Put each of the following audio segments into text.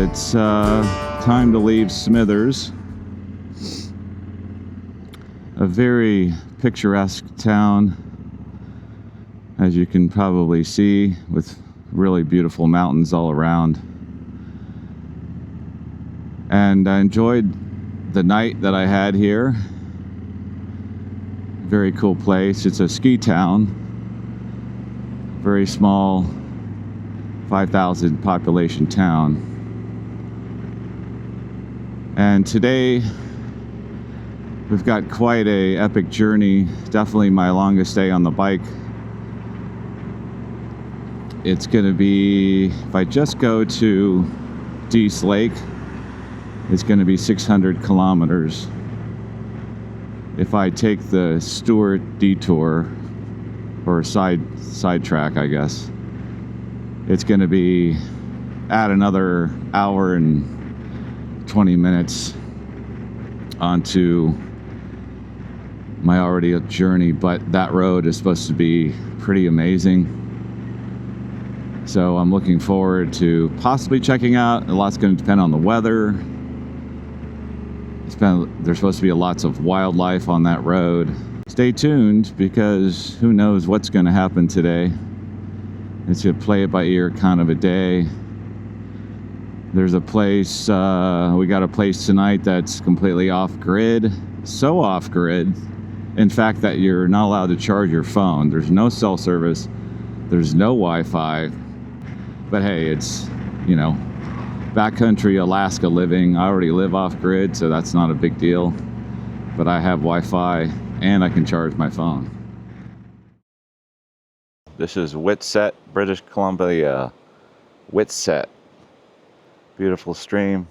It's time to leave Smithers, a very picturesque town, as you can probably see, with really beautiful mountains all around. And I enjoyed the night that I had here. Very cool place. It's a ski town, very small, 5,000 population town. And today we've got quite a epic journey, definitely my longest day on the bike. It's gonna be, if I just go to Dease Lake, it's gonna be 600 kilometers. If I take the Stewart detour, or side track, I guess, it's gonna be add another hour and 20 minutes onto my already journey, but that road is supposed to be pretty amazing. So I'm looking forward to possibly checking out. A lot's going to depend on the weather. There's supposed to be lots of wildlife on that road. Stay tuned, because who knows what's going to happen today. It's a play it by ear kind of a day. There's a place, we got a place tonight that's completely off-grid. So off-grid, in fact, that you're not allowed to charge your phone. There's no cell service. There's no Wi-Fi. But hey, it's, you know, backcountry Alaska living. I already live off-grid, so that's not a big deal. But I have Wi-Fi, and I can charge my phone. This is Whitsett, British Columbia. Whitsett. Beautiful stream.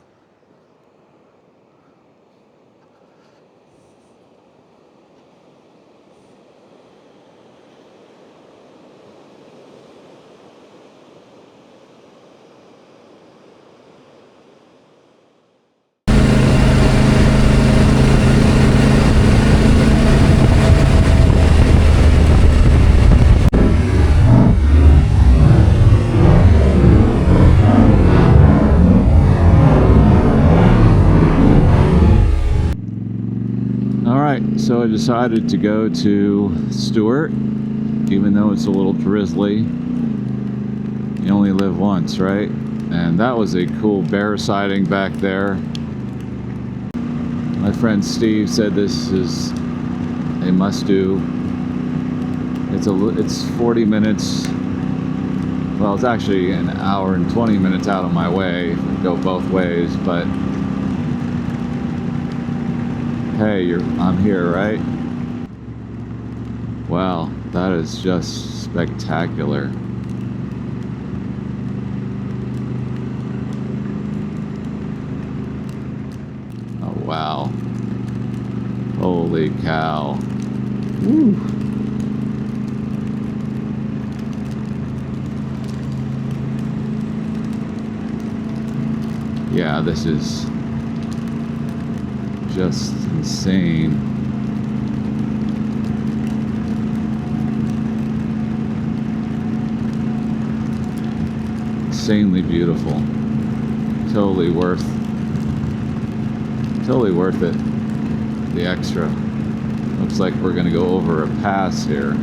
So I decided to go to Stewart, even though it's a little drizzly. You only live once, right? And that was a cool bear sighting back there. My friend Steve said this is a must-do. It's 40 minutes. Well, it's actually an hour and 20 minutes out of my way. Go both ways, but hey, I'm here, right? Wow, that is just spectacular. Oh, wow. Holy cow. Woo. Yeah, this is just insane. Insanely beautiful. Totally worth it. The extra. Looks like we're gonna go over a pass here.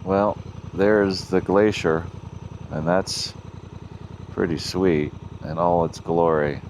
Well, there's the glacier, and that's pretty sweet in all its glory.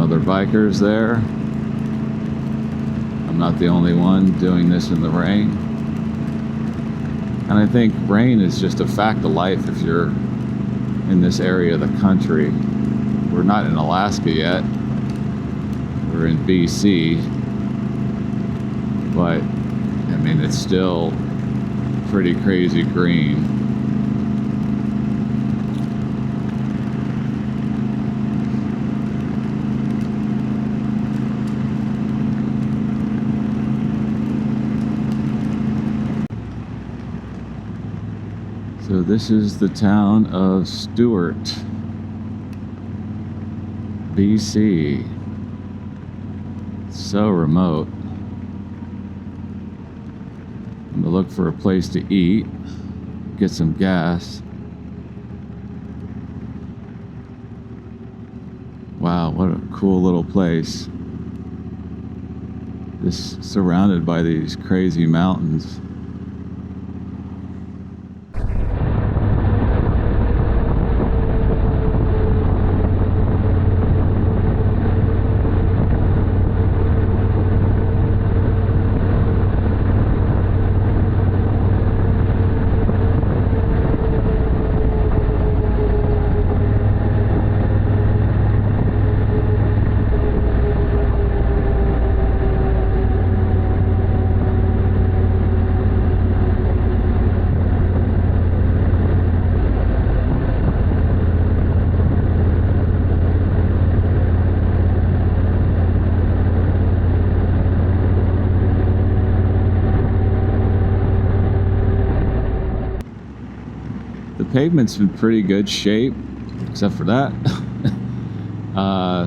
Other bikers there. I'm not the only one doing this in the rain. And I think rain is just a fact of life if you're in this area of the country. We're not in Alaska yet. We're in BC. But, I mean, it's still pretty crazy green. So this is the town of Stewart, BC. It's so remote. I'm gonna look for a place to eat, get some gas. Wow, what a cool little place. Just surrounded by these crazy mountains. The pavement's in pretty good shape, except for that.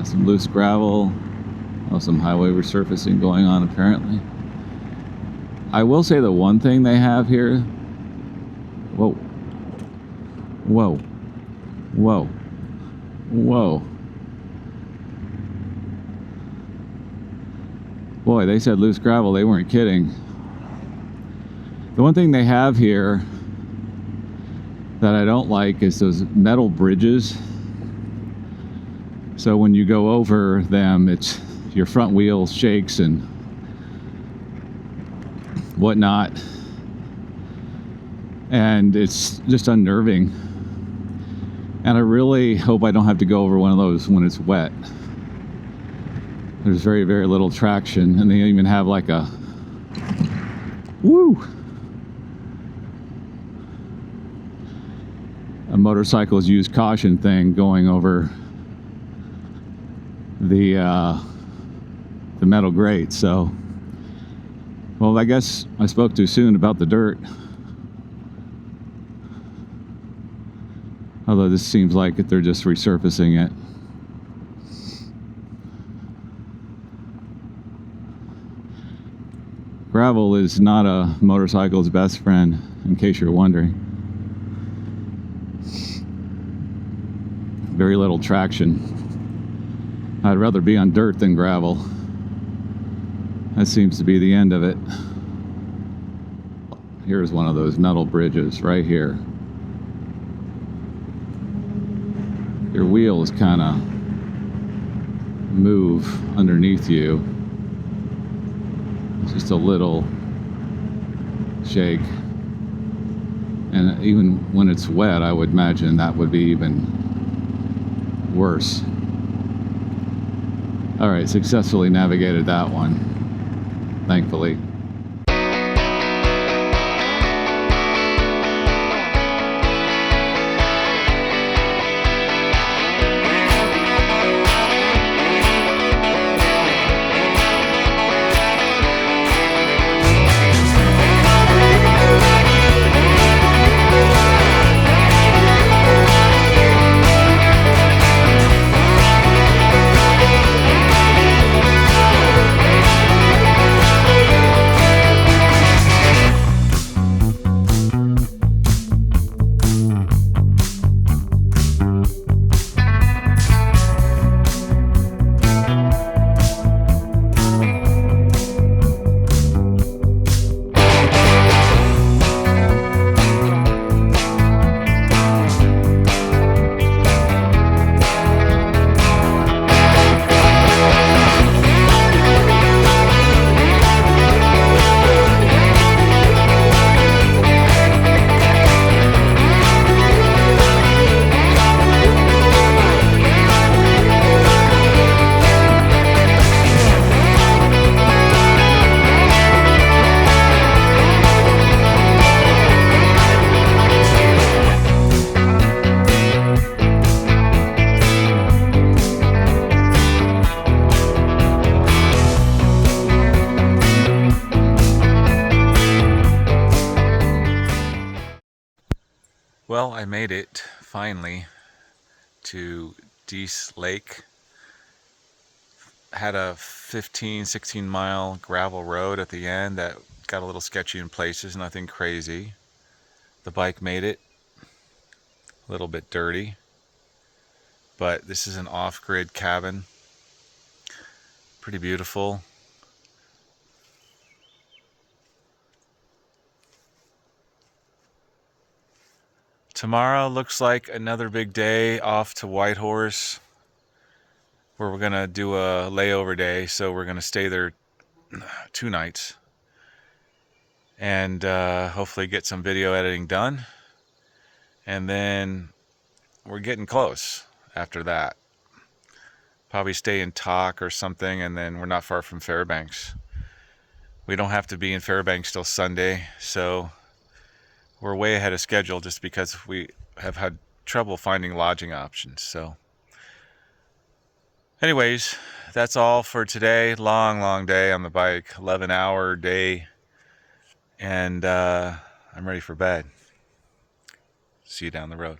Some loose gravel, some highway resurfacing going on apparently. I will say the one thing they have here, whoa, whoa, whoa, whoa. Boy, they said loose gravel, they weren't kidding. The one thing they have here that I don't like is those metal bridges. So when you go over them, it's your front wheel shakes and whatnot. And it's just unnerving. And I really hope I don't have to go over one of those when it's wet. There's very, very little traction, and they even have like a, woo! a motorcycles use caution thing going over the metal grate. So, well, I guess I spoke too soon about the dirt. Although this seems like they're just resurfacing it. Gravel is not a motorcycle's best friend, in case you're wondering. Very little traction. I'd rather be on dirt than gravel. That seems to be the end of it. Here's one of those metal bridges right here. Your wheels kind of move underneath you. Just a little shake. And even when it's wet, I would imagine that would be even worse. All right, successfully navigated that one, thankfully. Well, I made it finally to Dease Lake. Had a 16 mile gravel road at the end that got a little sketchy in places, nothing crazy. The bike made it, a little bit dirty, but this is an off-grid cabin. Pretty beautiful. Tomorrow looks like another big day off to Whitehorse, where we're gonna do a layover day. So we're gonna stay there 2 nights and hopefully get some video editing done. And then we're getting close after that. Probably stay in Talk or something, and then we're not far from Fairbanks. We don't have to be in Fairbanks till Sunday, so we're way ahead of schedule just because we have had trouble finding lodging options. So anyways, that's all for today. Long day on the bike, 11-hour day, and I'm ready for bed. See you down the road.